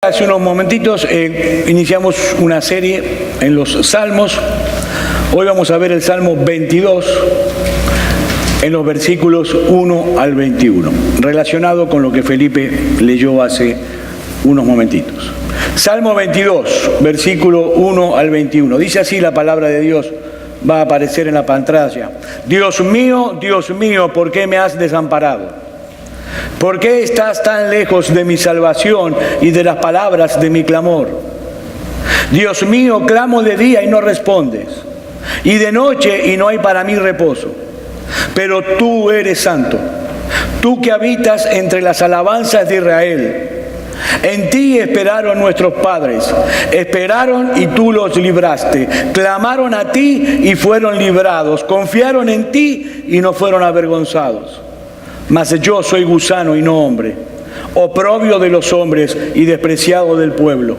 hace unos momentitos iniciamos una serie en los Salmos. Hoy vamos a ver el Salmo 22 en los versículos 1 al 21, relacionado con lo que Felipe leyó hace unos momentitos. Salmo 22, versículo 1 al 21. Dice así la palabra de Dios, va a aparecer en la pantalla. Dios mío, ¿por qué me has desamparado? ¿Por qué estás tan lejos de mi salvación y de las palabras de mi clamor? Dios mío, clamo de día y no respondes, y de noche y no hay para mí reposo. Pero tú eres santo, tú que habitas entre las alabanzas de Israel. En ti esperaron nuestros padres, esperaron y tú los libraste. Clamaron a ti y fueron librados, confiaron en ti y no fueron avergonzados. Mas yo soy gusano y no hombre, oprobio de los hombres y despreciado del pueblo.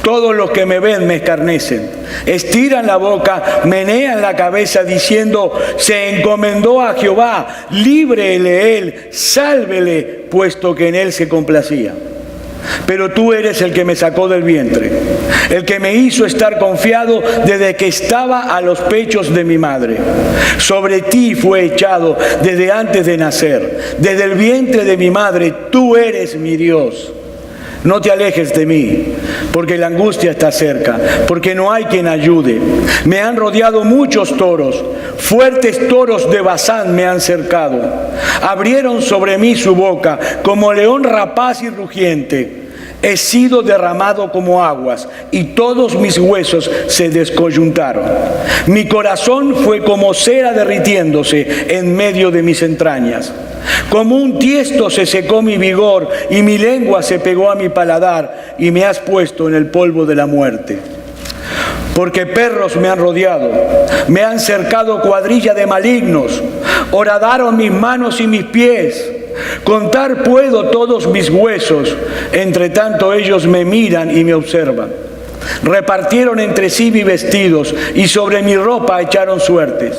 Todos los que me ven me escarnecen, estiran la boca, menean la cabeza diciendo: se encomendó a Jehová, líbrele él, sálvele, puesto que en él se complacía. Pero tú eres el que me sacó del vientre, el que me hizo estar confiado desde que estaba a los pechos de mi madre. Sobre ti fue echado desde antes de nacer, desde el vientre de mi madre. Tú eres mi Dios. No te alejes de mí, porque la angustia está cerca, porque no hay quien ayude. Me han rodeado muchos toros, fuertes toros de Basán me han cercado. Abrieron sobre mí su boca, como león rapaz y rugiente. He sido derramado como aguas, y todos mis huesos se descoyuntaron. Mi corazón fue como cera derritiéndose en medio de mis entrañas. Como un tiesto se secó mi vigor, y mi lengua se pegó a mi paladar, y me has puesto en el polvo de la muerte. Porque perros me han rodeado, me han cercado cuadrilla de malignos, horadaron mis manos y mis pies. Contar puedo todos mis huesos, entre tanto ellos me miran y me observan. Repartieron entre sí mis vestidos y sobre mi ropa echaron suertes.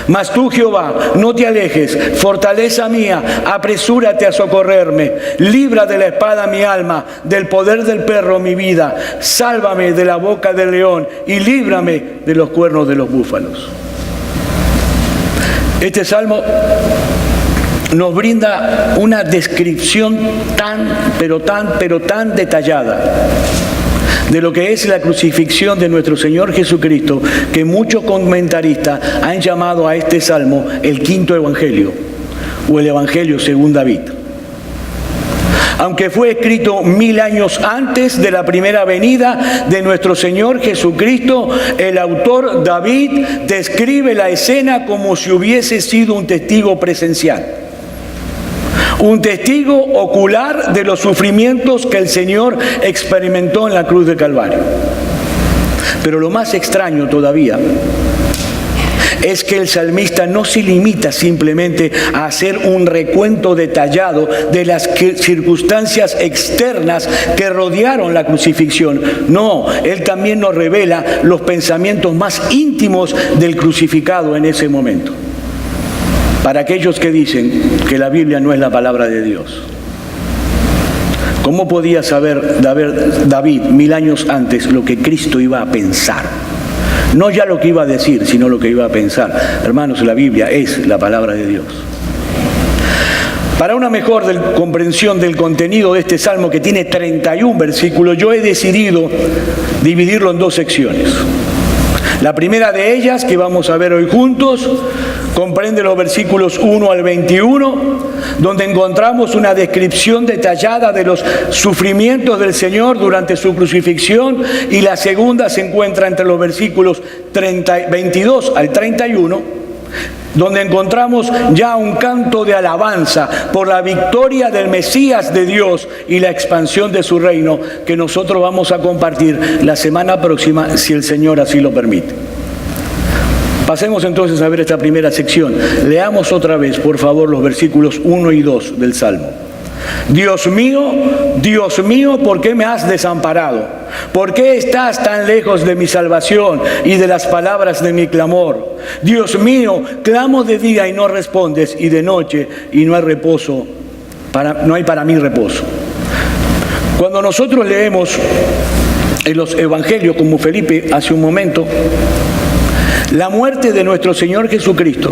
Mas tú, Jehová, no te alejes, fortaleza mía, apresúrate a socorrerme. Libra de la espada mi alma, del poder del perro mi vida. Sálvame de la boca del león y líbrame de los cuernos de los búfalos. Este salmo nos brinda una descripción tan detallada de lo que es la crucifixión de nuestro Señor Jesucristo, que muchos comentaristas han llamado a este salmo el quinto evangelio, o el evangelio según David. Aunque fue escrito 1000 años antes de la primera venida de nuestro Señor Jesucristo, el autor David describe la escena como si hubiese sido un testigo presencial, un testigo ocular de los sufrimientos que el Señor experimentó en la cruz de Calvario. Pero lo más extraño todavía es que el salmista no se limita simplemente a hacer un recuento detallado de las circunstancias externas que rodearon la crucifixión. No, él también nos revela los pensamientos más íntimos del crucificado en ese momento. Para aquellos que dicen que la Biblia no es la palabra de Dios, ¿cómo podía saber David 1000 años antes lo que Cristo iba a pensar? No ya lo que iba a decir, sino lo que iba a pensar. Hermanos, la Biblia es la palabra de Dios. Para una mejor comprensión del contenido de este salmo, que tiene 31 versículos, yo he decidido dividirlo en dos secciones. La primera de ellas, que vamos a ver hoy juntos, comprende los versículos 1 al 21, donde encontramos una descripción detallada de los sufrimientos del Señor durante su crucifixión, y la segunda se encuentra entre los versículos 22 al 31, donde encontramos ya un canto de alabanza por la victoria del Mesías de Dios y la expansión de su reino, que nosotros vamos a compartir la semana próxima, si el Señor así lo permite. Pasemos entonces a ver esta primera sección. Leamos otra vez, por favor, los versículos 1 y 2 del Salmo. Dios mío, ¿por qué me has desamparado? ¿Por qué estás tan lejos de mi salvación y de las palabras de mi clamor? Dios mío, clamo de día y no respondes, y de noche y no hay reposo, no hay para mí reposo. Cuando nosotros leemos en los evangelios, como Felipe hace un momento, la muerte de nuestro Señor Jesucristo,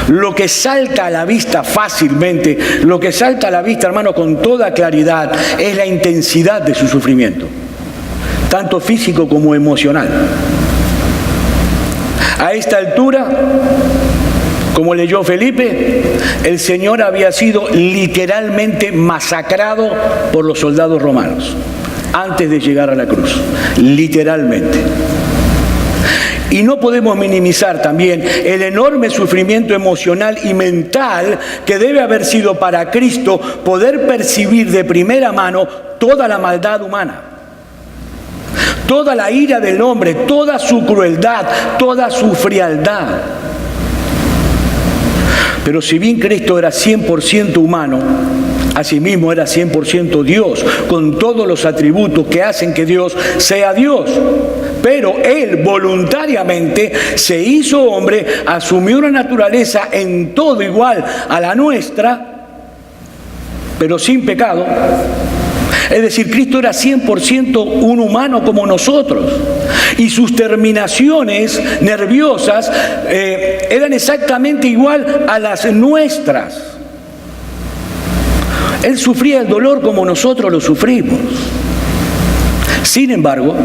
lo que salta a la vista fácilmente, lo que salta a la vista, hermano, con toda claridad, es la intensidad de su sufrimiento, tanto físico como emocional. A esta altura, como leyó Felipe, el Señor había sido literalmente masacrado por los soldados romanos antes de llegar a la cruz, literalmente. Y no podemos minimizar también el enorme sufrimiento emocional y mental que debe haber sido para Cristo poder percibir de primera mano toda la maldad humana, toda la ira del hombre, toda su crueldad, toda su frialdad. Pero si bien Cristo era 100% humano, asimismo era 100% Dios, con todos los atributos que hacen que Dios sea Dios. Pero Él voluntariamente se hizo hombre, asumió una naturaleza en todo igual a la nuestra, pero sin pecado. Es decir, Cristo era 100% un humano como nosotros. Y sus terminaciones nerviosas eran exactamente igual a las nuestras. Él sufría el dolor como nosotros lo sufrimos. Sin embargo,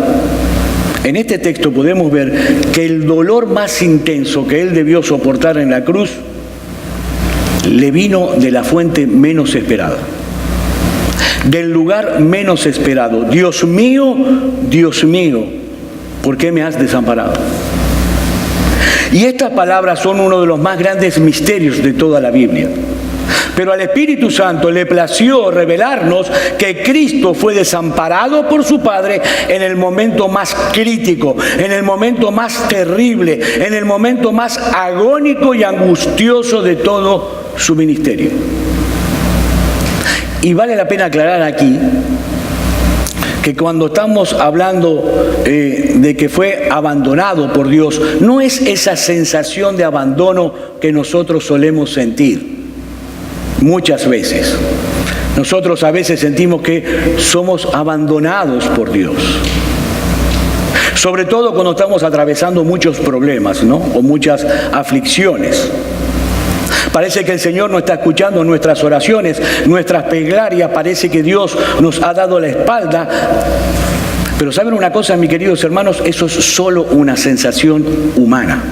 en este texto podemos ver que el dolor más intenso que Él debió soportar en la cruz le vino de la fuente menos esperada, del lugar menos esperado. Dios mío, ¿por qué me has desamparado? Y estas palabras son uno de los más grandes misterios de toda la Biblia. Pero al Espíritu Santo le plació revelarnos que Cristo fue desamparado por su Padre en el momento más crítico, en el momento más terrible, en el momento más agónico y angustioso de todo su ministerio. Y vale la pena aclarar aquí que cuando estamos hablando de que fue abandonado por Dios, no es esa sensación de abandono que nosotros solemos sentir. Muchas veces. Nosotros a veces sentimos que somos abandonados por Dios. Sobre todo cuando estamos atravesando muchos problemas, ¿no? O muchas aflicciones. Parece que el Señor no está escuchando nuestras oraciones, nuestras plegarias, parece que Dios nos ha dado la espalda. Pero ¿saben una cosa, mis queridos hermanos? Eso es solo una sensación humana.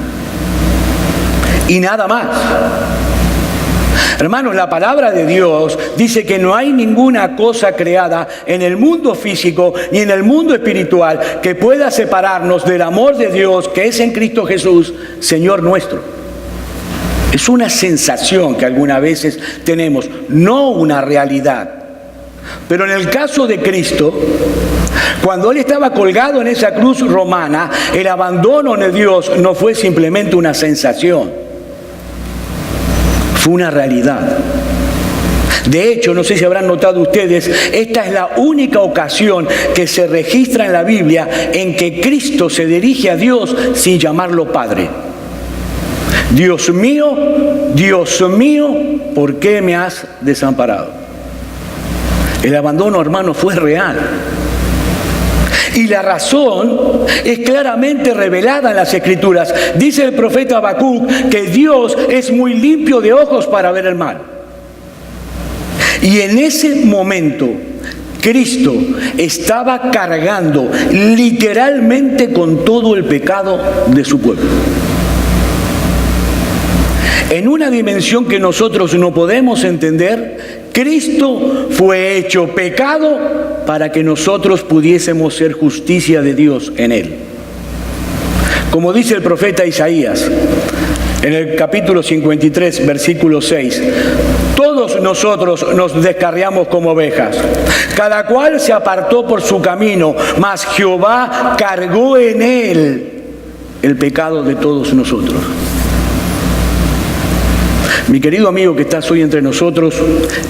Y nada más. Hermanos, la palabra de Dios dice que no hay ninguna cosa creada en el mundo físico ni en el mundo espiritual que pueda separarnos del amor de Dios que es en Cristo Jesús, Señor nuestro. Es una sensación que algunas veces tenemos, no una realidad. Pero en el caso de Cristo, cuando Él estaba colgado en esa cruz romana, el abandono de Dios no fue simplemente una sensación. Fue una realidad. De hecho, no sé si habrán notado ustedes, esta es la única ocasión que se registra en la Biblia en que Cristo se dirige a Dios sin llamarlo Padre. Dios mío, ¿por qué me has desamparado? El abandono, hermano, fue real. Y la razón es claramente revelada en las Escrituras. Dice el profeta Habacuc que Dios es muy limpio de ojos para ver el mal. Y en ese momento, Cristo estaba cargando literalmente con todo el pecado de su pueblo. En una dimensión que nosotros no podemos entender, Cristo fue hecho pecado para que nosotros pudiésemos ser justicia de Dios en Él. Como dice el profeta Isaías, en el capítulo 53, versículo 6, todos nosotros nos descarriamos como ovejas, cada cual se apartó por su camino, mas Jehová cargó en Él el pecado de todos nosotros. Mi querido amigo que estás hoy entre nosotros,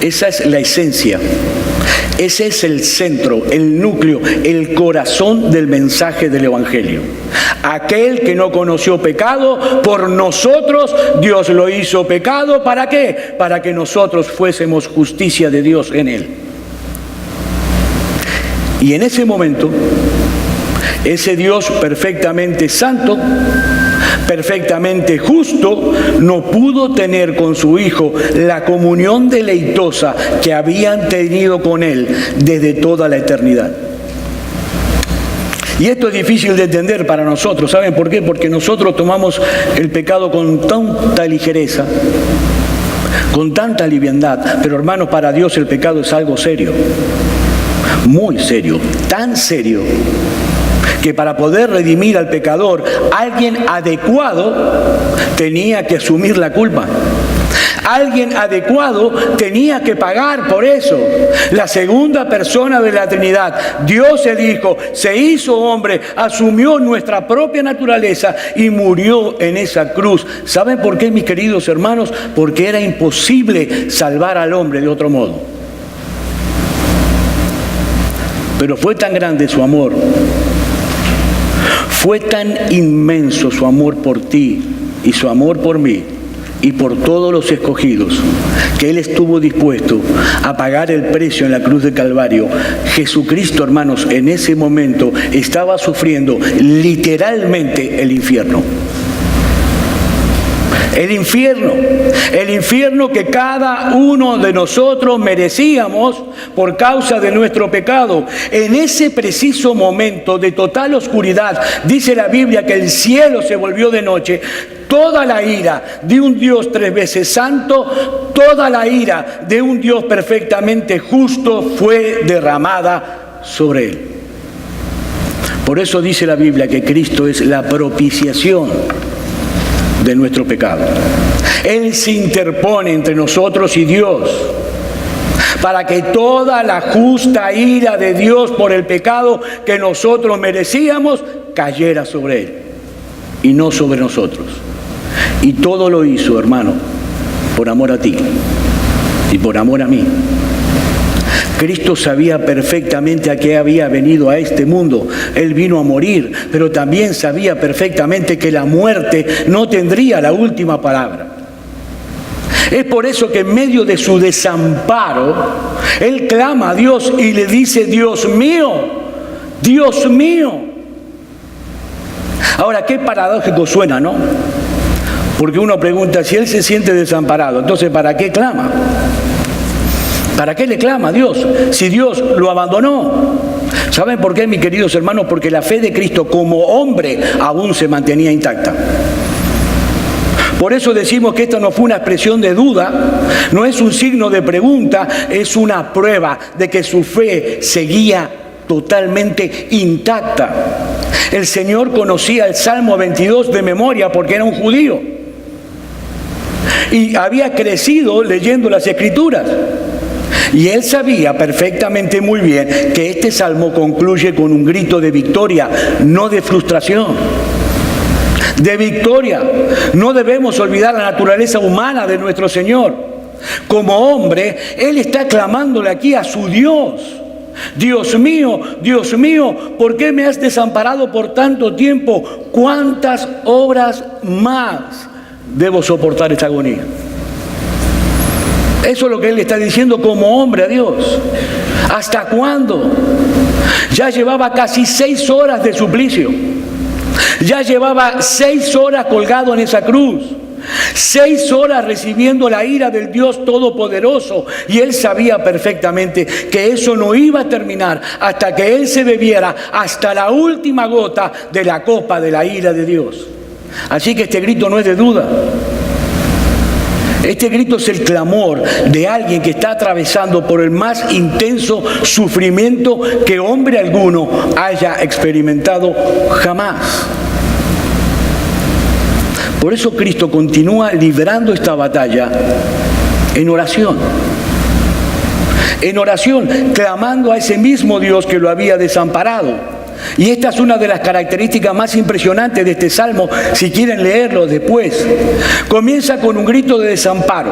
esa es la esencia, ese es el centro, el núcleo, el corazón del mensaje del Evangelio. Aquel que no conoció pecado, por nosotros Dios lo hizo pecado. ¿Para qué? Para que nosotros fuésemos justicia de Dios en Él. Y en ese momento, ese Dios perfectamente santo, perfectamente justo, no pudo tener con su Hijo la comunión deleitosa que habían tenido con Él desde toda la eternidad. Y esto es difícil de entender para nosotros. ¿Saben por qué? Porque nosotros tomamos el pecado con tanta ligereza, con tanta liviandad. Pero hermanos, para Dios el pecado es algo serio, muy serio, tan serio que para poder redimir al pecador, alguien adecuado tenía que asumir la culpa. Alguien adecuado tenía que pagar por eso. La segunda persona de la Trinidad, Dios el Hijo, se hizo hombre, asumió nuestra propia naturaleza y murió en esa cruz. ¿Saben por qué, mis queridos hermanos? Porque era imposible salvar al hombre de otro modo. Pero fue tan grande su amor, fue tan inmenso su amor por ti y su amor por mí y por todos los escogidos, que Él estuvo dispuesto a pagar el precio en la cruz de Calvario. Jesucristo, hermanos, en ese momento estaba sufriendo literalmente el infierno. El infierno que cada uno de nosotros merecíamos por causa de nuestro pecado. En ese preciso momento de total oscuridad, dice la Biblia que el cielo se volvió de noche. Toda la ira de un Dios 3 veces santo, toda la ira de un Dios perfectamente justo fue derramada sobre Él. Por eso dice la Biblia que Cristo es la propiciación de nuestro pecado. Él se interpone entre nosotros y Dios para que toda la justa ira de Dios por el pecado que nosotros merecíamos cayera sobre Él y no sobre nosotros. Y todo lo hizo, hermano, por amor a ti y por amor a mí. Cristo sabía perfectamente a qué había venido a este mundo. Él vino a morir, pero también sabía perfectamente que la muerte no tendría la última palabra. Es por eso que en medio de su desamparo, Él clama a Dios y le dice: Dios mío, Dios mío. Ahora, qué paradójico suena, ¿no? Porque uno pregunta, si Él se siente desamparado, entonces ¿para qué clama? ¿Para qué le clama a Dios si Dios lo abandonó? ¿Saben por qué, mis queridos hermanos? Porque la fe de Cristo como hombre aún se mantenía intacta. Por eso decimos que esta no fue una expresión de duda, no es un signo de pregunta, es una prueba de que su fe seguía totalmente intacta. El Señor conocía el Salmo 22 de memoria porque era un judío y había crecido leyendo las Escrituras. Y Él sabía perfectamente muy bien que este salmo concluye con un grito de victoria, no de frustración. De victoria. No debemos olvidar la naturaleza humana de nuestro Señor. Como hombre, Él está clamándole aquí a su Dios. Dios mío, ¿por qué me has desamparado por tanto tiempo? ¿Cuántas horas más debo soportar esta agonía? Eso es lo que Él está diciendo como hombre a Dios. ¿Hasta cuándo? Ya llevaba casi 6 horas de suplicio. Ya llevaba 6 horas colgado en esa cruz. 6 horas recibiendo la ira del Dios Todopoderoso. Y Él sabía perfectamente que eso no iba a terminar hasta que Él se bebiera hasta la última gota de la copa de la ira de Dios. Así que este grito no es de duda. Este grito es el clamor de alguien que está atravesando por el más intenso sufrimiento que hombre alguno haya experimentado jamás. Por eso Cristo continúa librando esta batalla en oración. En oración, clamando a ese mismo Dios que lo había desamparado. Y esta es una de las características más impresionantes de este salmo, si quieren leerlo después. Comienza con un grito de desamparo,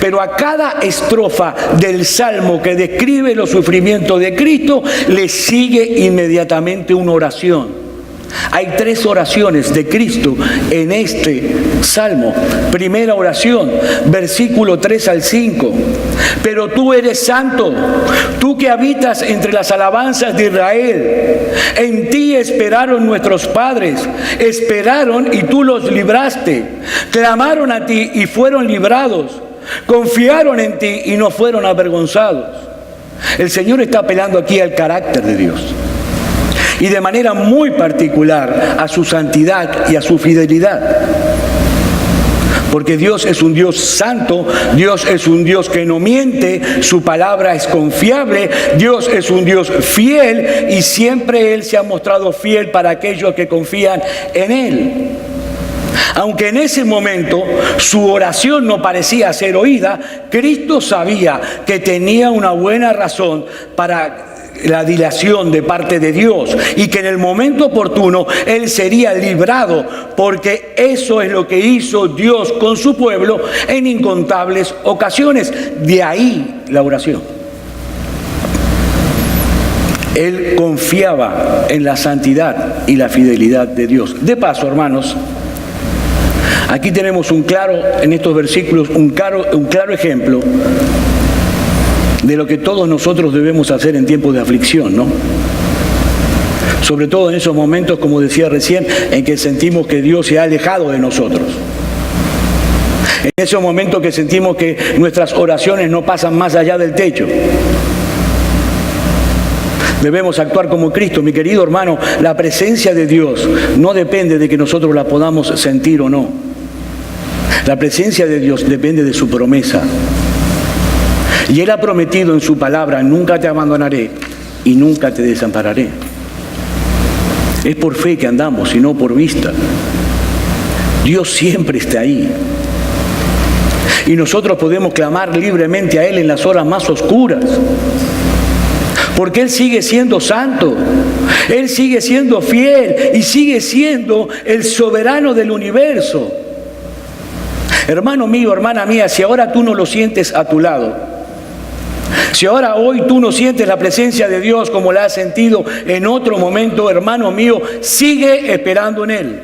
pero a cada estrofa del salmo que describe los sufrimientos de Cristo, le sigue inmediatamente una oración. Hay 3 oraciones de Cristo en este salmo. Primera oración, versículo 3 al 5. Pero tú eres santo, tú que habitas entre las alabanzas de Israel. En ti esperaron nuestros padres, esperaron y tú los libraste. Clamaron a ti y fueron librados. Confiaron en ti y no fueron avergonzados. El Señor está apelando aquí al carácter de Dios. Y de manera muy particular a su santidad y a su fidelidad. Porque Dios es un Dios santo, Dios es un Dios que no miente, su palabra es confiable, Dios es un Dios fiel y siempre Él se ha mostrado fiel para aquellos que confían en Él. Aunque en ese momento su oración no parecía ser oída, Cristo sabía que tenía una buena razón para la dilación de parte de Dios y que en el momento oportuno Él sería librado, porque eso es lo que hizo Dios con su pueblo en incontables ocasiones. De ahí la oración. Él confiaba en la santidad y la fidelidad de Dios. De paso, hermanos, aquí tenemos en estos versículos, un claro ejemplo de lo que todos nosotros debemos hacer en tiempos de aflicción, ¿no? Sobre todo en esos momentos, como decía recién, en que sentimos que Dios se ha alejado de nosotros. En esos momentos que sentimos que nuestras oraciones no pasan más allá del techo. Debemos actuar como Cristo. Mi querido hermano, la presencia de Dios no depende de que nosotros la podamos sentir o no. La presencia de Dios depende de su promesa. Y Él ha prometido en su palabra: nunca te abandonaré y nunca te desampararé. Es por fe que andamos y no por vista. Dios siempre está ahí. Y nosotros podemos clamar libremente a Él en las horas más oscuras. Porque Él sigue siendo santo, Él sigue siendo fiel y sigue siendo el soberano del universo. Hermano mío, hermana mía, si ahora tú no lo sientes a tu lado, si ahora hoy tú no sientes la presencia de Dios como la has sentido en otro momento, hermano mío, sigue esperando en Él.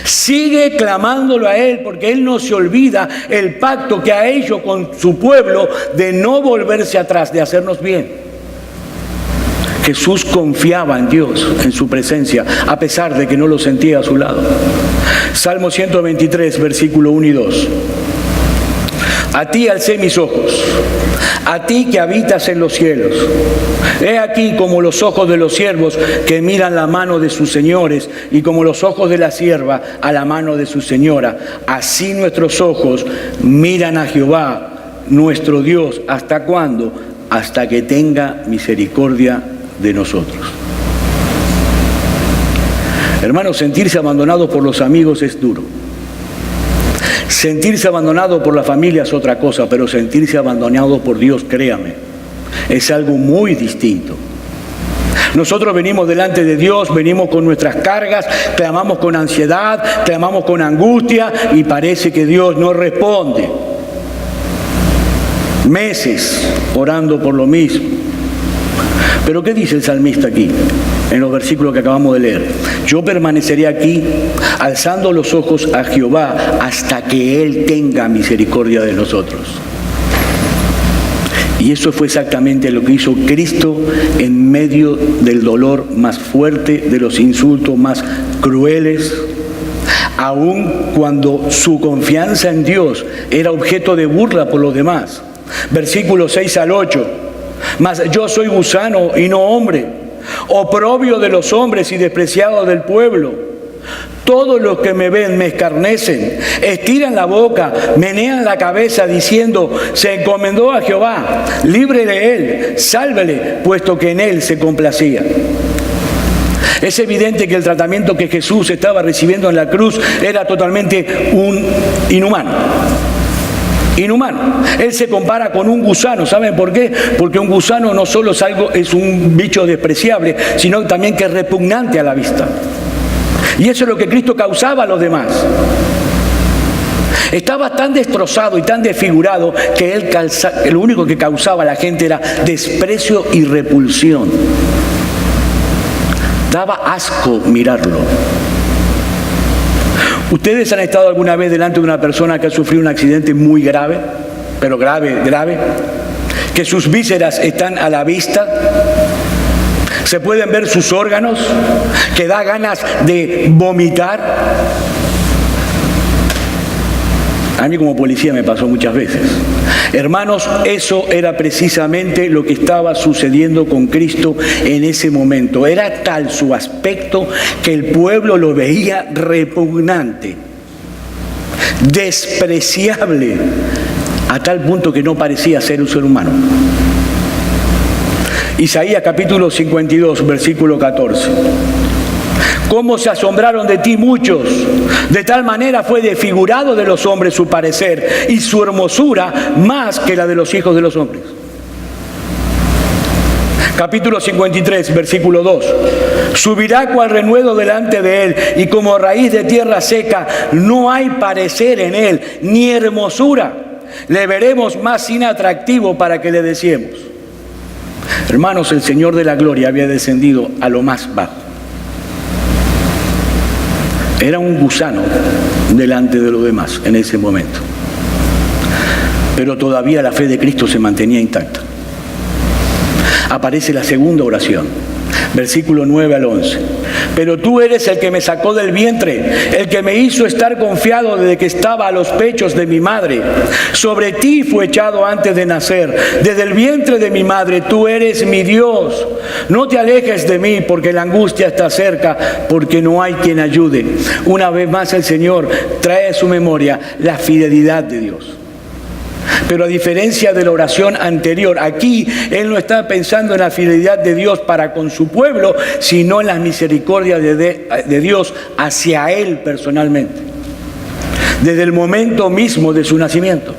Sigue clamándolo a Él, porque Él no se olvida el pacto que ha hecho con su pueblo de no volverse atrás, de hacernos bien. Jesús confiaba en Dios, en su presencia, a pesar de que no lo sentía a su lado. Salmo 123, versículo 1 y 2. A ti alcé mis ojos, a ti que habitas en los cielos. He aquí como los ojos de los siervos que miran la mano de sus señores, y como los ojos de la sierva a la mano de su señora. Así nuestros ojos miran a Jehová, nuestro Dios. ¿Hasta cuándo? Hasta que tenga misericordia de nosotros. Hermanos, sentirse abandonado por los amigos es duro. Sentirse abandonado por la familia es otra cosa, pero sentirse abandonado por Dios, créame, es algo muy distinto. Nosotros venimos delante de Dios, venimos con nuestras cargas, clamamos con ansiedad, clamamos con angustia y parece que Dios no responde. Meses orando por lo mismo. Pero ¿qué dice el salmista aquí, en los versículos que acabamos de leer? Yo permaneceré aquí, alzando los ojos a Jehová, hasta que Él tenga misericordia de nosotros. Y eso fue exactamente lo que hizo Cristo en medio del dolor más fuerte, de los insultos más crueles, aun cuando su confianza en Dios era objeto de burla por los demás. Versículos 6 al 8. Mas yo soy gusano y no hombre, oprobio de los hombres y despreciado del pueblo. Todos los que me ven me escarnecen, estiran la boca, menean la cabeza diciendo: se encomendó a Jehová, libre de él, sálvele, puesto que en él se complacía. Es evidente que el tratamiento que Jesús estaba recibiendo en la cruz era totalmente inhumano. Inhumano. Él se compara con un gusano. ¿Saben por qué? Porque un gusano no solo es un bicho despreciable, sino también que es repugnante a la vista. Y eso es lo que Cristo causaba a los demás. Estaba tan destrozado y tan desfigurado que lo único que causaba a la gente era desprecio y repulsión. Daba asco mirarlo. ¿Ustedes han estado alguna vez delante de una persona que ha sufrido un accidente muy grave, pero grave, que sus vísceras están a la vista? Se pueden ver sus órganos, que da ganas de vomitar. A mí como policía me pasó muchas veces. Hermanos, eso era precisamente lo que estaba sucediendo con Cristo en ese momento. Era tal su aspecto que el pueblo lo veía repugnante, despreciable, a tal punto que no parecía ser un ser humano. Isaías capítulo 52, versículo 14. ¿Cómo se asombraron de ti muchos? De tal manera fue desfigurado de los hombres su parecer y su hermosura más que la de los hijos de los hombres. Capítulo 53, versículo 2. Subirá cual renuevo delante de él y como raíz de tierra seca, no hay parecer en él, ni hermosura. Le veremos más inatractivo para que le deseemos. Hermanos, el Señor de la gloria había descendido a lo más bajo. Era un gusano delante de los demás en ese momento. Pero todavía la fe de Cristo se mantenía intacta. Aparece la segunda oración, versículo 9 al 11. Pero tú eres el que me sacó del vientre, el que me hizo estar confiado desde que estaba a los pechos de mi madre. Sobre ti fue echado antes de nacer. Desde el vientre de mi madre tú eres mi Dios. No te alejes de mí porque la angustia está cerca, porque no hay quien ayude. Una vez más el Señor trae a su memoria la fidelidad de Dios. Pero a diferencia de la oración anterior, aquí Él no está pensando en la fidelidad de Dios para con su pueblo, sino en la misericordia de Dios hacia Él personalmente, desde el momento mismo de su nacimiento.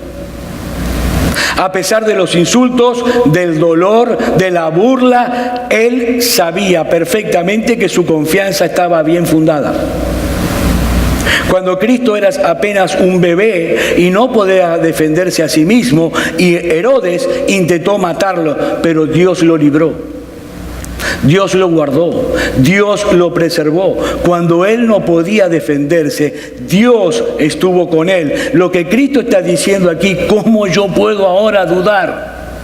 A pesar de los insultos, del dolor, de la burla, Él sabía perfectamente que su confianza estaba bien fundada. Cuando Cristo era apenas un bebé y no podía defenderse a sí mismo, y Herodes intentó matarlo, pero Dios lo libró. Dios lo guardó, Dios lo preservó. Cuando él no podía defenderse, Dios estuvo con él. Lo que Cristo está diciendo aquí, ¿cómo yo puedo ahora dudar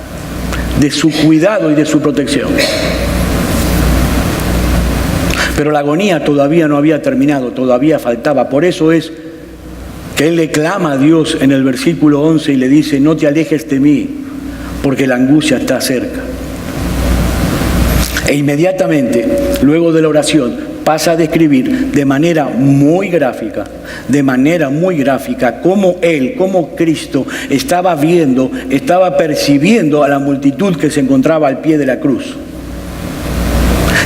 de su cuidado y de su protección? Pero la agonía todavía no había terminado, todavía faltaba. Por eso es que él le clama a Dios en el versículo 11 y le dice: no te alejes de mí, porque la angustia está cerca. E inmediatamente, luego de la oración, pasa a describir de manera muy gráfica, cómo él, cómo Cristo estaba viendo, estaba percibiendo a la multitud que se encontraba al pie de la cruz.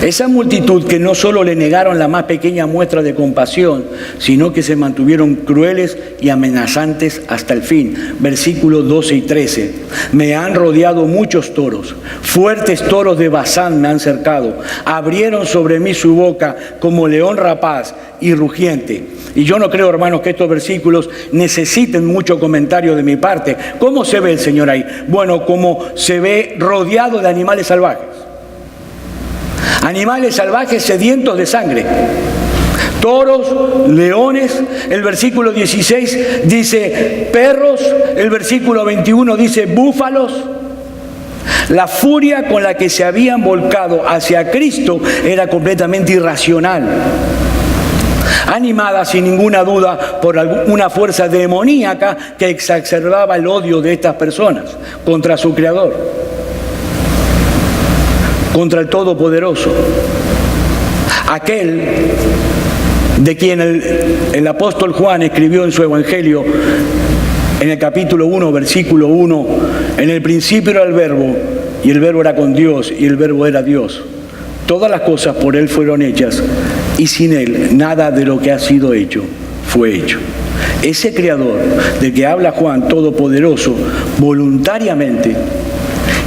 Esa multitud que no solo le negaron la más pequeña muestra de compasión, sino que se mantuvieron crueles y amenazantes hasta el fin. Versículos 12 y 13. Me han rodeado muchos toros, fuertes toros de Basán me han cercado. Abrieron sobre mí su boca como león rapaz y rugiente. Y yo no creo, hermanos, que estos versículos necesiten mucho comentario de mi parte. ¿Cómo se ve el Señor ahí? Bueno, como se ve rodeado de animales salvajes. Animales salvajes sedientos de sangre. Toros, leones. El versículo 16 dice perros. El versículo 21 dice búfalos. La furia con la que se habían volcado hacia Cristo era completamente irracional, animada sin ninguna duda por una fuerza demoníaca que exacerbaba el odio de estas personas contra su Creador, contra el Todopoderoso, aquel de quien el apóstol Juan escribió en su Evangelio, en el capítulo 1, versículo 1, en el principio era el Verbo, y el Verbo era con Dios, y el Verbo era Dios. Todas las cosas por Él fueron hechas, y sin Él nada de lo que ha sido hecho fue hecho. Ese Creador del que habla Juan, Todopoderoso, voluntariamente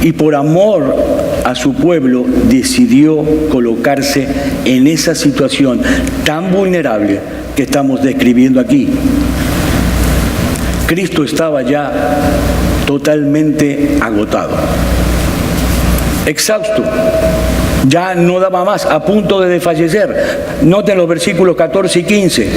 y por amor a su pueblo, decidió colocarse en esa situación tan vulnerable que estamos describiendo aquí. Cristo estaba ya totalmente agotado, exhausto, Ya no daba más, a punto de desfallecer. Noten los versículos 14 y 15.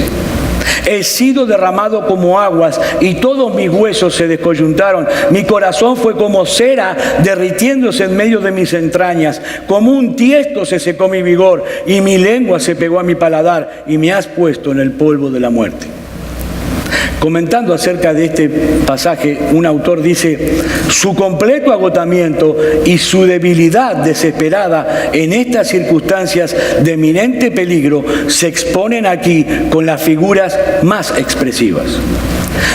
He sido derramado como aguas y todos mis huesos se descoyuntaron. Mi corazón fue como cera derritiéndose en medio de mis entrañas. Como un tiesto se secó mi vigor y mi lengua se pegó a mi paladar y me has puesto en el polvo de la muerte. Comentando acerca de este pasaje, un autor dice: su completo agotamiento y su debilidad desesperada en estas circunstancias de eminente peligro se exponen aquí con las figuras más expresivas.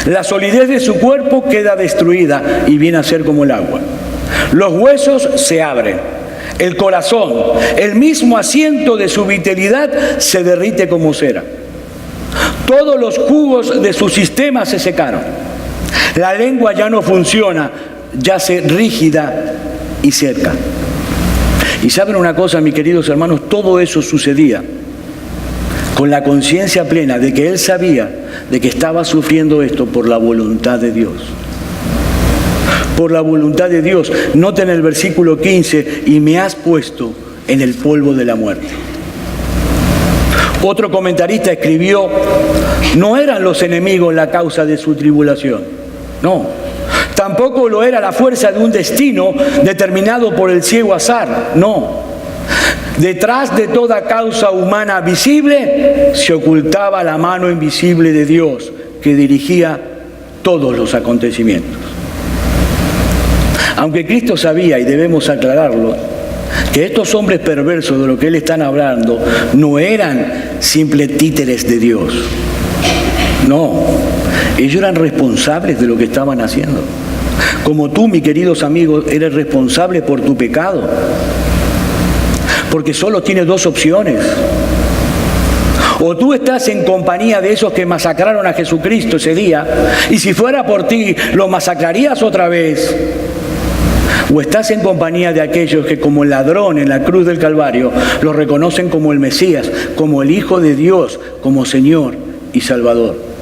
La solidez de su cuerpo queda destruida y viene a ser como el agua. Los huesos se abren. El corazón, el mismo asiento de su vitalidad, se derrite como cera. Todos los jugos de su sistema se secaron. La lengua ya no funciona, yace rígida y seca. Y saben una cosa, mis queridos hermanos, todo eso sucedía con la conciencia plena de que él sabía de que estaba sufriendo esto por la voluntad de Dios. Por la voluntad de Dios. Noten el versículo 15: y me has puesto en el polvo de la muerte. Otro comentarista escribió: no eran los enemigos la causa de su tribulación, no. Tampoco lo era la fuerza de un destino determinado por el ciego azar, no. Detrás de toda causa humana visible se ocultaba la mano invisible de Dios que dirigía todos los acontecimientos. Aunque Cristo sabía, y debemos aclararlo, que estos hombres perversos de lo que él están hablando no eran simples títeres de Dios. No, ellos eran responsables de lo que estaban haciendo. Como tú, mis queridos amigos, eres responsable por tu pecado. Porque solo tienes dos opciones. O tú estás en compañía de esos que masacraron a Jesucristo ese día, y si fuera por ti, lo masacrarías otra vez. O estás en compañía de aquellos que, como el ladrón en la cruz del Calvario, lo reconocen como el Mesías, como el Hijo de Dios, como Señor y Salvador.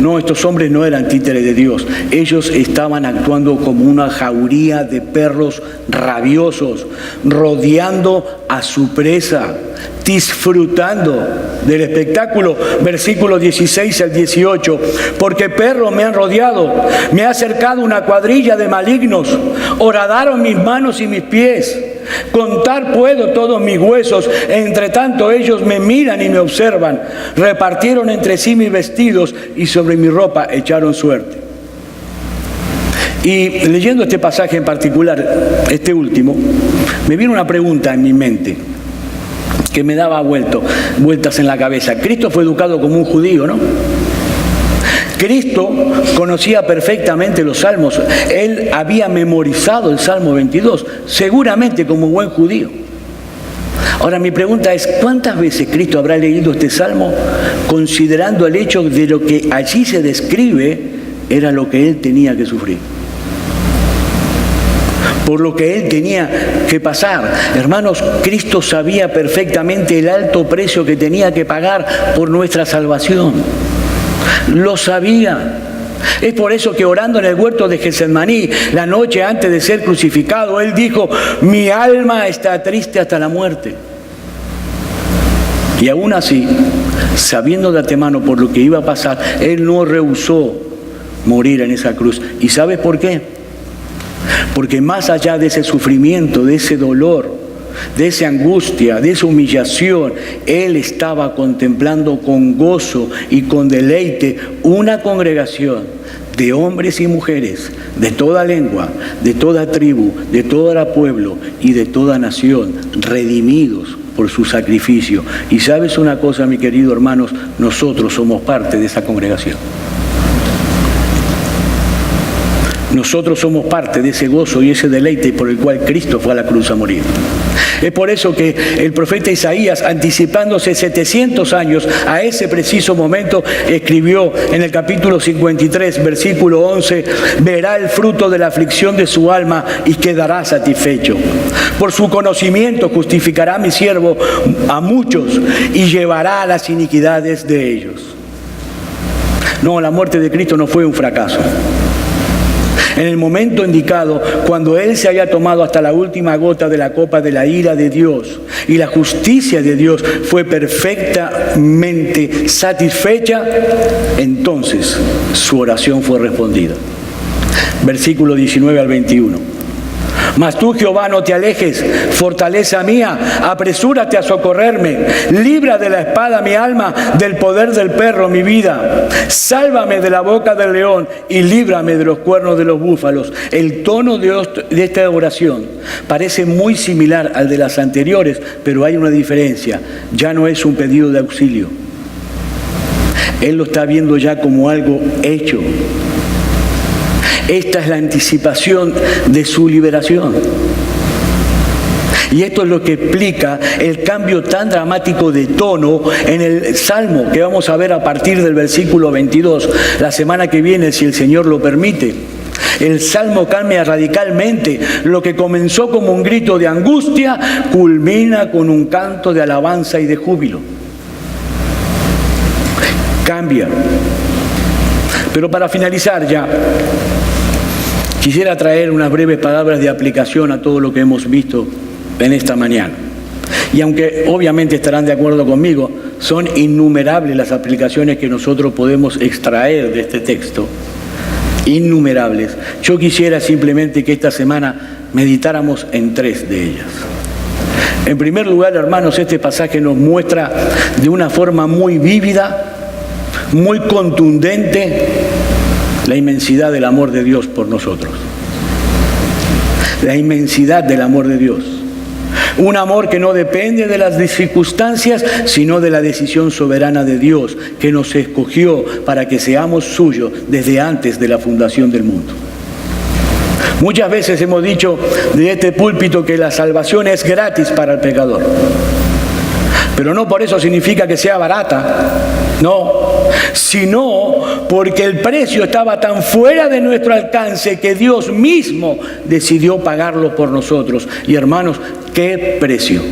No, estos hombres no eran títeres de Dios. Ellos estaban actuando como una jauría de perros rabiosos, rodeando a su presa, disfrutando del espectáculo. Versículos 16 al 18. Porque perros me han rodeado, me ha acercado una cuadrilla de malignos, horadaron mis manos y mis pies. Contar puedo todos mis huesos, entre tanto ellos me miran y me observan. Repartieron entre sí mis vestidos y sobre mi ropa echaron suerte. Y leyendo este pasaje en particular, este último, me vino una pregunta en mi mente que me daba vueltas en la cabeza. Cristo fue educado como un judío, ¿no? Cristo conocía perfectamente los salmos. Él había memorizado el Salmo 22, seguramente como buen judío. Ahora mi pregunta es: ¿cuántas veces Cristo habrá leído este salmo considerando el hecho de lo que allí se describe era lo que él tenía que sufrir? Por lo que él tenía que pasar. Hermanos, Cristo sabía perfectamente el alto precio que tenía que pagar por nuestra salvación. Lo sabía. Es por eso que orando en el huerto de Getsemaní, la noche antes de ser crucificado, él dijo: mi alma está triste hasta la muerte. Y aún así, sabiendo de antemano por lo que iba a pasar, él no rehusó morir en esa cruz. ¿Y sabes por qué? Porque más allá de ese sufrimiento, de ese dolor, de esa angustia, de esa humillación, él estaba contemplando con gozo y con deleite una congregación de hombres y mujeres de toda lengua, de toda tribu, de todo pueblo y de toda nación, redimidos por su sacrificio. Y sabes una cosa, mi querido hermanos, nosotros somos parte de esa congregación. Nosotros somos parte de ese gozo y ese deleite por el cual Cristo fue a la cruz a morir. Es por eso que el profeta Isaías, anticipándose 700 años a ese preciso momento, escribió en el capítulo 53, versículo 11: verá el fruto de la aflicción de su alma y quedará satisfecho. Por su conocimiento justificará a mi siervo a muchos y llevará las iniquidades de ellos. No, la muerte de Cristo no fue un fracaso. en el momento indicado, cuando Él se haya tomado hasta la última gota de la copa de la ira de Dios y la justicia de Dios fue perfectamente satisfecha, entonces su oración fue respondida. Versículo 19 al 21. Mas tú, Jehová, no te alejes, fortaleza mía, apresúrate a socorrerme, libra de la espada mi alma, del poder del perro mi vida, sálvame de la boca del león y líbrame de los cuernos de los búfalos. El tono de esta oración parece muy similar al de las anteriores, pero hay una diferencia: ya no es un pedido de auxilio, Él lo está viendo ya como algo hecho. Esta es la anticipación de su liberación. Y esto es lo que explica el cambio tan dramático de tono en el Salmo que vamos a ver a partir del versículo 22, la semana que viene, si el Señor lo permite. El Salmo cambia radicalmente. Lo que comenzó como un grito de angustia, culmina con un canto de alabanza y de júbilo. Cambia. Pero para finalizar ya, quisiera traer unas breves palabras de aplicación a todo lo que hemos visto en esta mañana. Y aunque obviamente estarán de acuerdo conmigo, son innumerables las aplicaciones que nosotros podemos extraer de este texto. Innumerables. Yo quisiera simplemente que esta semana meditáramos en 3 de ellas. En primer lugar, hermanos, este pasaje nos muestra de una forma muy vívida, muy contundente, la inmensidad del amor de Dios por nosotros. La inmensidad del amor de Dios. Un amor que no depende de las circunstancias, sino de la decisión soberana de Dios, que nos escogió para que seamos suyos desde antes de la fundación del mundo. Muchas veces hemos dicho de este púlpito que la salvación es gratis para el pecador. Pero no por eso significa que sea barata, no, sino porque el precio estaba tan fuera de nuestro alcance que Dios mismo decidió pagarlo por nosotros. Y hermanos, ¿qué precio?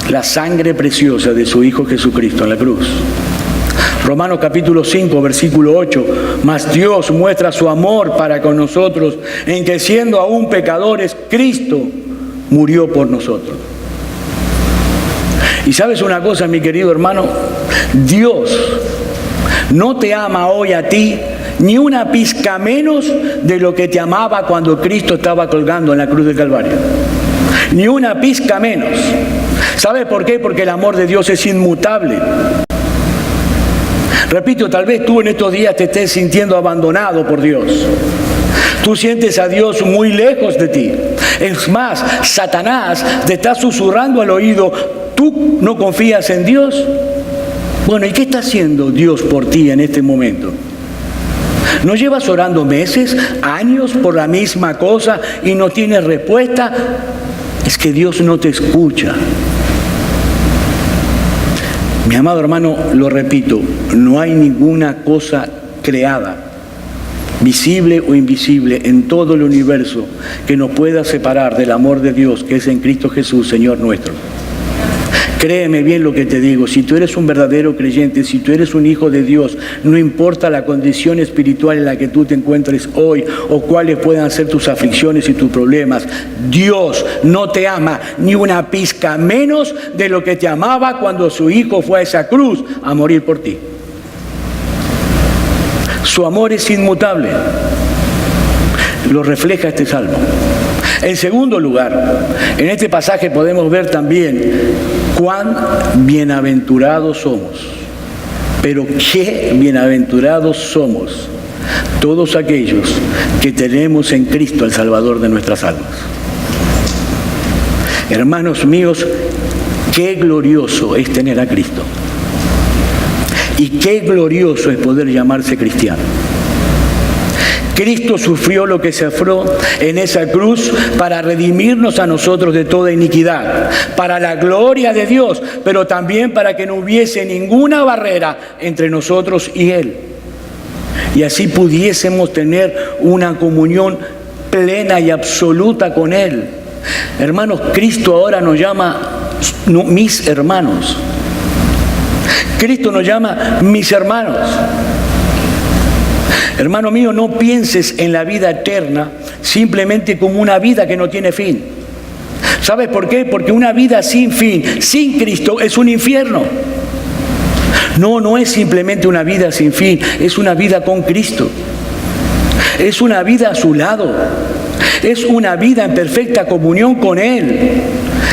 La sangre preciosa de su Hijo Jesucristo en la cruz. Romanos capítulo 5, versículo 8. Mas Dios muestra su amor para con nosotros en que siendo aún pecadores, Cristo murió por nosotros. Y sabes una cosa, mi querido hermano, Dios no te ama hoy a ti ni una pizca menos de lo que te amaba cuando Cristo estaba colgando en la cruz del Calvario. Ni una pizca menos. ¿Sabes por qué? Porque el amor de Dios es inmutable. Repito, tal vez tú en estos días te estés sintiendo abandonado por Dios. Tú sientes a Dios muy lejos de ti. Es más, Satanás te está susurrando al oído: ¿tú no confías en Dios? Bueno, ¿y qué está haciendo Dios por ti en este momento? ¿No llevas orando meses, años por la misma cosa y no tienes respuesta? Es que Dios no te escucha. Mi amado hermano, lo repito, no hay ninguna cosa creada, visible o invisible, en todo el universo que nos pueda separar del amor de Dios que es en Cristo Jesús, Señor nuestro. Créeme bien lo que te digo, si tú eres un verdadero creyente, si tú eres un hijo de Dios, no importa la condición espiritual en la que tú te encuentres hoy o cuáles puedan ser tus aflicciones y tus problemas, Dios no te ama ni una pizca menos de lo que te amaba cuando su Hijo fue a esa cruz a morir por ti. Su amor es inmutable. Lo refleja este salmo. En segundo lugar, en este pasaje podemos ver también cuán bienaventurados somos. Pero qué bienaventurados somos todos aquellos que tenemos en Cristo el Salvador de nuestras almas. Hermanos míos, qué glorioso es tener a Cristo. Y qué glorioso es poder llamarse cristiano. Cristo sufrió lo que sufrió en esa cruz para redimirnos a nosotros de toda iniquidad, para la gloria de Dios, pero también para que no hubiese ninguna barrera entre nosotros y Él. Y así pudiésemos tener una comunión plena y absoluta con Él. Hermanos, Cristo ahora nos llama mis hermanos. Cristo nos llama mis hermanos. Hermano mío, no pienses en la vida eterna simplemente como una vida que no tiene fin. ¿Sabes por qué? Porque una vida sin fin, sin Cristo, es un infierno. No es simplemente una vida sin fin, es una vida con Cristo. Es una vida a su lado. Es una vida en perfecta comunión con Él.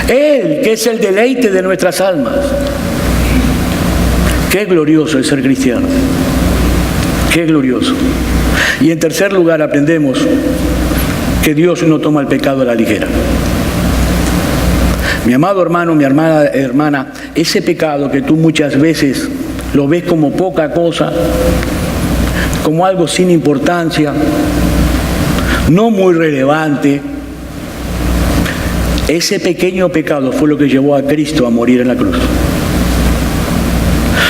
Él, que es el deleite de nuestras almas. Qué glorioso es ser cristiano. Qué glorioso. Y en tercer lugar aprendemos que Dios no toma el pecado a la ligera. Mi amado hermano, mi hermana, ese pecado que tú muchas veces lo ves como poca cosa, como algo sin importancia, no muy relevante, ese pequeño pecado fue lo que llevó a Cristo a morir en la cruz.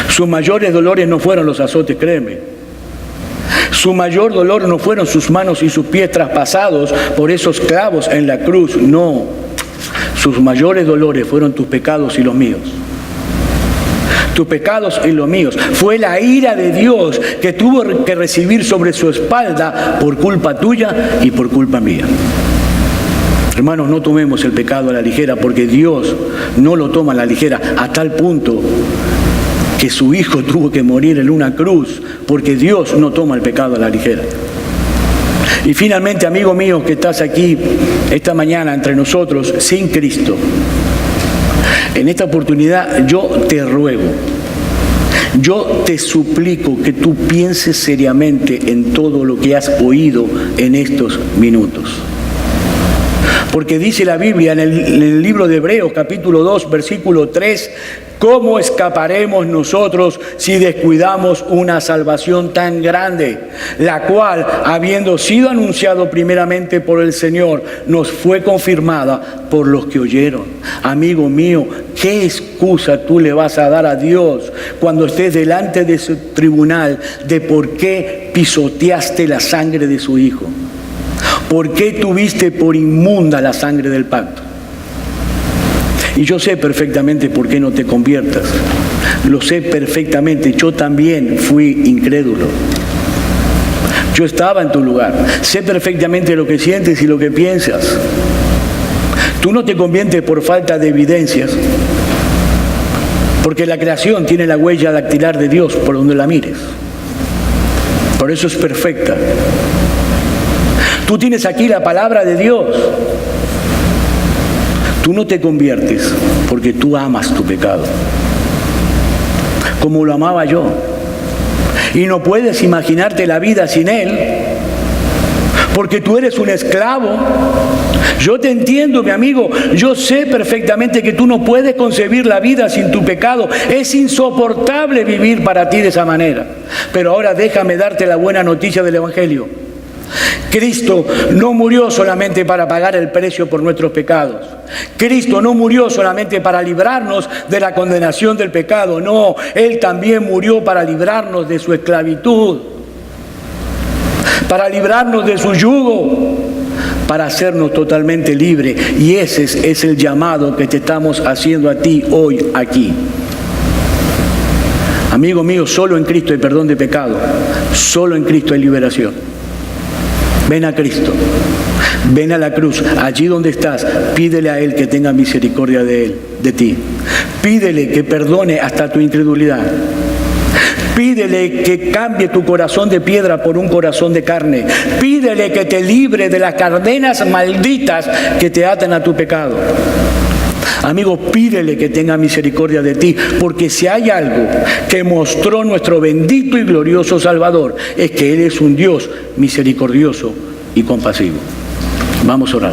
Sus mayores dolores no fueron los azotes, créeme. Su mayor dolor no fueron sus manos y sus pies traspasados por esos clavos en la cruz, no. Sus mayores dolores fueron tus pecados y los míos. Tus pecados y los míos. Fue la ira de Dios que tuvo que recibir sobre su espalda por culpa tuya y por culpa mía. Hermanos, no tomemos el pecado a la ligera, porque Dios no lo toma a la ligera, a tal punto que su Hijo tuvo que morir en una cruz, porque Dios no toma el pecado a la ligera. Y finalmente, amigo mío que estás aquí esta mañana entre nosotros sin Cristo, en esta oportunidad yo te ruego, yo te suplico que tú pienses seriamente en todo lo que has oído en estos minutos. Porque dice la Biblia en el libro de Hebreos, capítulo 2, versículo 3, ¿cómo escaparemos nosotros si descuidamos una salvación tan grande, la cual, habiendo sido anunciado primeramente por el Señor, nos fue confirmada por los que oyeron? Amigo mío, ¿qué excusa tú le vas a dar a Dios cuando estés delante de su tribunal de por qué pisoteaste la sangre de su Hijo? ¿Por qué tuviste por inmunda la sangre del pacto? Y yo sé perfectamente por qué no te conviertas. Lo sé perfectamente. Yo también fui incrédulo. Yo estaba en tu lugar. Sé perfectamente lo que sientes y lo que piensas. Tú no te conviertes por falta de evidencias, porque la creación tiene la huella dactilar de Dios por donde la mires. Por eso es perfecta. Tú tienes aquí la palabra de Dios. Tú no te conviertes porque tú amas tu pecado, como lo amaba yo. Y no puedes imaginarte la vida sin Él, porque tú eres un esclavo. Yo te entiendo, mi amigo. Yo sé perfectamente que tú no puedes concebir la vida sin tu pecado. Es insoportable vivir para ti de esa manera. Pero ahora déjame darte la buena noticia del Evangelio. Cristo no murió solamente para pagar el precio por nuestros pecados. Cristo no murió solamente para librarnos de la condenación del pecado. No, Él también murió para librarnos de su esclavitud, para librarnos de su yugo, para hacernos totalmente libres. Y ese es el llamado que te estamos haciendo a ti hoy aquí. Amigo mío, solo en Cristo hay perdón de pecado. Solo en Cristo hay liberación. Ven a Cristo, ven a la cruz, allí donde estás, pídele a Él que tenga misericordia de ti. Pídele que perdone hasta tu incredulidad. Pídele que cambie tu corazón de piedra por un corazón de carne. Pídele que te libre de las cadenas malditas que te atan a tu pecado. Amigo, pídele que tenga misericordia de ti, porque si hay algo que mostró nuestro bendito y glorioso Salvador, es que Él es un Dios misericordioso y compasivo. Vamos a orar.